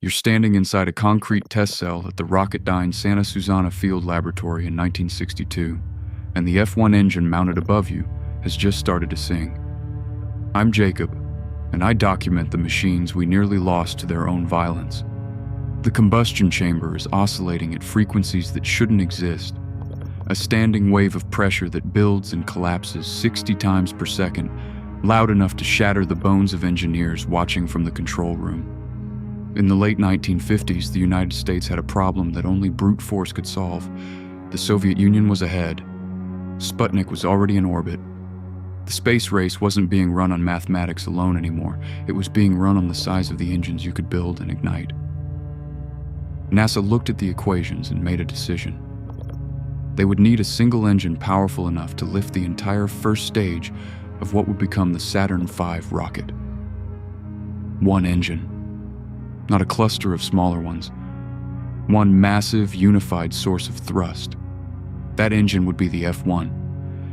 You're standing inside a concrete test cell at the Rocketdyne Santa Susana Field Laboratory in 1962, and the F1 engine mounted above you has just started to sing. I'm Jacob, and I document the machines we nearly lost to their own violence. The combustion chamber is oscillating at frequencies that shouldn't exist, a standing wave of pressure that builds and collapses 60 times per second, loud enough to shatter the bones of engineers watching from the control room. In the late 1950s, the United States had a problem that only brute force could solve. The Soviet Union was ahead. Sputnik was already in orbit. The space race wasn't being run on mathematics alone anymore. It was being run on the size of the engines you could build and ignite. NASA looked at the equations and made a decision. They would need a single engine powerful enough to lift the entire first stage of what would become the Saturn V rocket. One engine. Not a cluster of smaller ones. One massive, unified source of thrust. That engine would be the F1,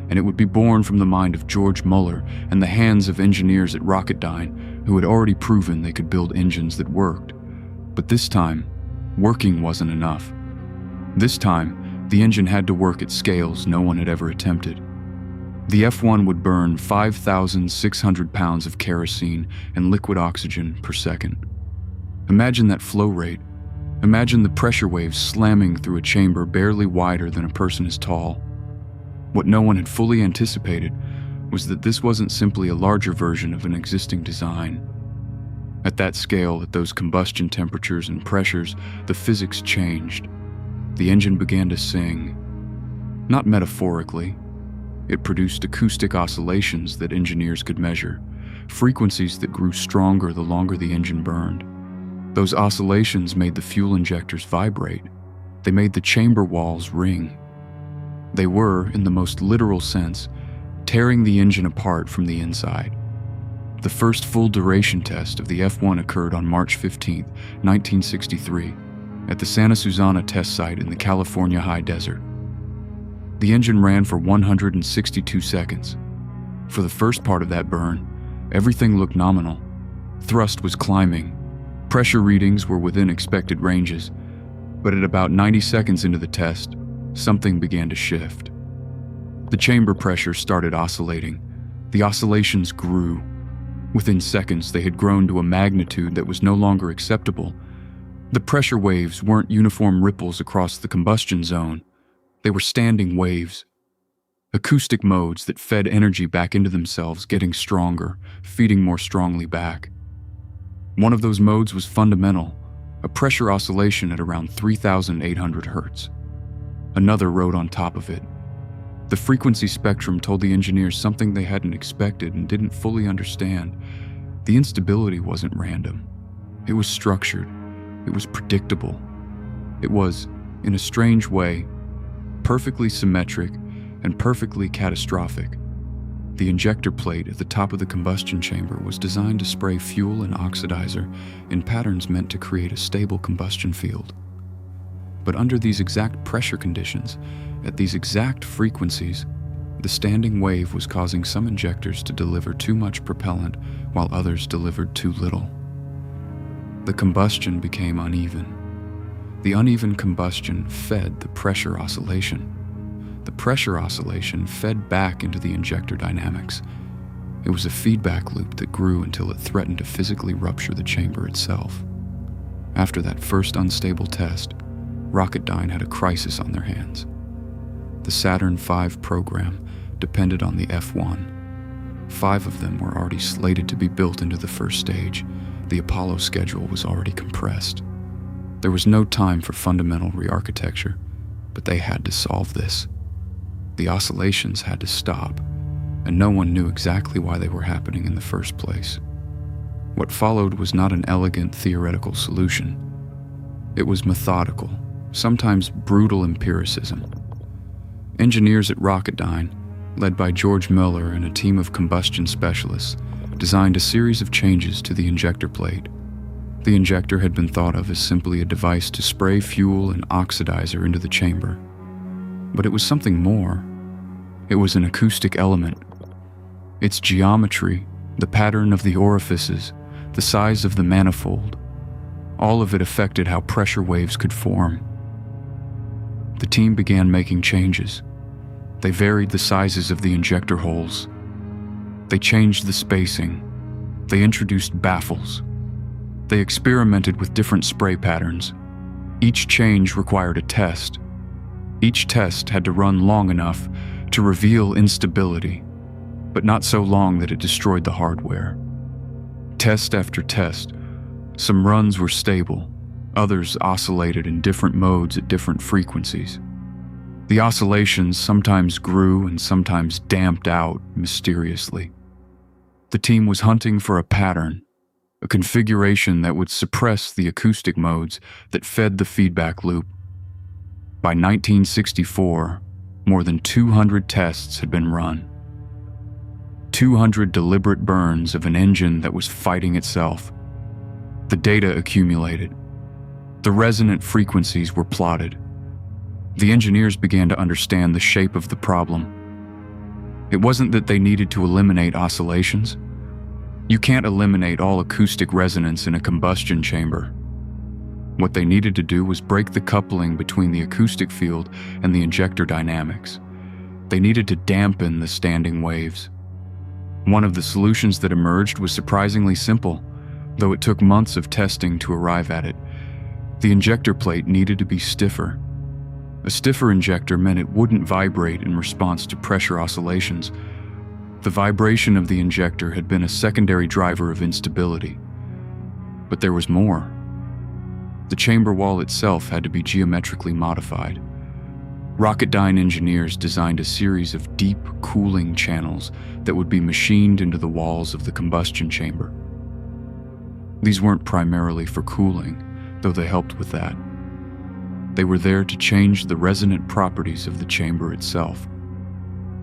and it would be born from the mind of George Muller and the hands of engineers at Rocketdyne who had already proven they could build engines that worked. But this time, working wasn't enough. This time, the engine had to work at scales no one had ever attempted. The F1 would burn 5,600 pounds of kerosene and liquid oxygen per second. Imagine that flow rate. Imagine the pressure waves slamming through a chamber barely wider than a person is tall. What no one had fully anticipated was that this wasn't simply a larger version of an existing design. At that scale, at those combustion temperatures and pressures, the physics changed. The engine began to sing. Not metaphorically. It produced acoustic oscillations that engineers could measure, frequencies that grew stronger the longer the engine burned. Those oscillations made the fuel injectors vibrate. They made the chamber walls ring. They were, in the most literal sense, tearing the engine apart from the inside. The first full duration test of the F1 occurred on March 15, 1963, at the Santa Susana test site in the California high desert. The engine ran for 162 seconds. For the first part of that burn, everything looked nominal. Thrust was climbing. Pressure readings were within expected ranges, but at about 90 seconds into the test, something began to shift. The chamber pressure started oscillating. The oscillations grew. Within seconds, they had grown to a magnitude that was no longer acceptable. The pressure waves weren't uniform ripples across the combustion zone. They were standing waves. Acoustic modes that fed energy back into themselves, getting stronger, feeding more strongly back. One of those modes was fundamental, a pressure oscillation at around 3,800 hertz. Another rode on top of it. The frequency spectrum told the engineers something they hadn't expected and didn't fully understand. The instability wasn't random. It was structured. It was predictable. It was, in a strange way, perfectly symmetric and perfectly catastrophic. The injector plate at the top of the combustion chamber was designed to spray fuel and oxidizer in patterns meant to create a stable combustion field. But under these exact pressure conditions, at these exact frequencies, the standing wave was causing some injectors to deliver too much propellant while others delivered too little. The combustion became uneven. The uneven combustion fed the pressure oscillation. The pressure oscillation fed back into the injector dynamics. It was a feedback loop that grew until it threatened to physically rupture the chamber itself. After that first unstable test, Rocketdyne had a crisis on their hands. The Saturn V program depended on the F1. 5 of them were already slated to be built into the first stage. The Apollo schedule was already compressed. There was no time for fundamental re-architecture, but they had to solve this. The oscillations had to stop, and no one knew exactly why they were happening in the first place. What followed was not an elegant theoretical solution. It was methodical, sometimes brutal empiricism. Engineers at Rocketdyne, led by George Muller and a team of combustion specialists, designed a series of changes to the injector plate. The injector had been thought of as simply a device to spray fuel and oxidizer into the chamber. But it was something more. It was an acoustic element. Its geometry, the pattern of the orifices, the size of the manifold. All of it affected how pressure waves could form. The team began making changes. They varied the sizes of the injector holes. They changed the spacing. They introduced baffles. They experimented with different spray patterns. Each change required a test. Each test had to run long enough to reveal instability, but not so long that it destroyed the hardware. Test after test, some runs were stable, others oscillated in different modes at different frequencies. The oscillations sometimes grew and sometimes damped out mysteriously. The team was hunting for a pattern, a configuration that would suppress the acoustic modes that fed the feedback loop. By 1964, more than 200 tests had been run. 200 deliberate burns of an engine that was fighting itself. The data accumulated. The resonant frequencies were plotted. The engineers began to understand the shape of the problem. It wasn't that they needed to eliminate oscillations. You can't eliminate all acoustic resonance in a combustion chamber. What they needed to do was break the coupling between the acoustic field and the injector dynamics. They needed to dampen the standing waves. One of the solutions that emerged was surprisingly simple, though it took months of testing to arrive at it. The injector plate needed to be stiffer. A stiffer injector meant it wouldn't vibrate in response to pressure oscillations. The vibration of the injector had been a secondary driver of instability. But there was more. The chamber wall itself had to be geometrically modified. Rocketdyne engineers designed a series of deep cooling channels that would be machined into the walls of the combustion chamber. These weren't primarily for cooling, though they helped with that. They were there to change the resonant properties of the chamber itself.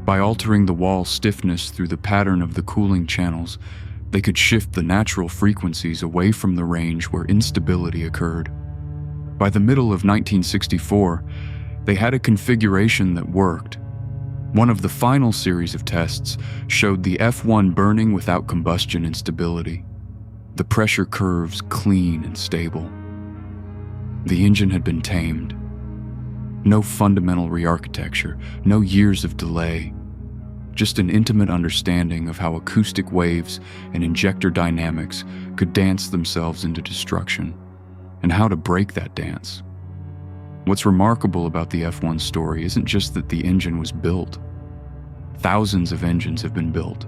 By altering the wall stiffness through the pattern of the cooling channels, they could shift the natural frequencies away from the range where instability occurred. By the middle of 1964, they had a configuration that worked. One of the final series of tests showed the F1 burning without combustion instability, the pressure curves clean and stable. The engine had been tamed. No fundamental re-architecture, no years of delay, just an intimate understanding of how acoustic waves and injector dynamics could dance themselves into destruction, and how to break that dance. What's remarkable about the F1 story isn't just that the engine was built. Thousands of engines have been built.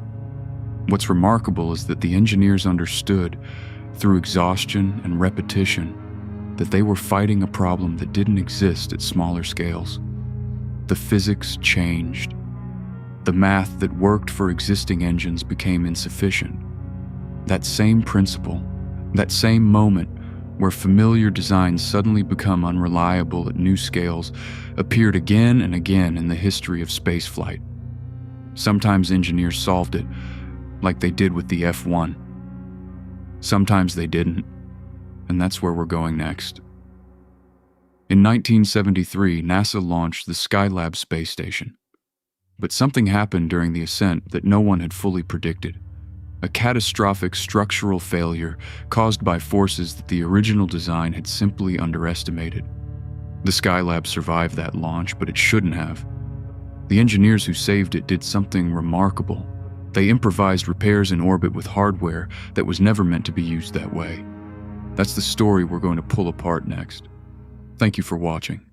What's remarkable is that the engineers understood, through exhaustion and repetition, that they were fighting a problem that didn't exist at smaller scales. The physics changed. The math that worked for existing engines became insufficient. That same principle, that same moment where familiar designs suddenly become unreliable at new scales, appeared again and again in the history of spaceflight. Sometimes engineers solved it, like they did with the F1. Sometimes they didn't, and that's where we're going next. In 1973, NASA launched the Skylab space station. But something happened during the ascent that no one had fully predicted. A catastrophic structural failure caused by forces that the original design had simply underestimated. The Skylab survived that launch, but it shouldn't have. The engineers who saved it did something remarkable. They improvised repairs in orbit with hardware that was never meant to be used that way. That's the story we're going to pull apart next. Thank you for watching.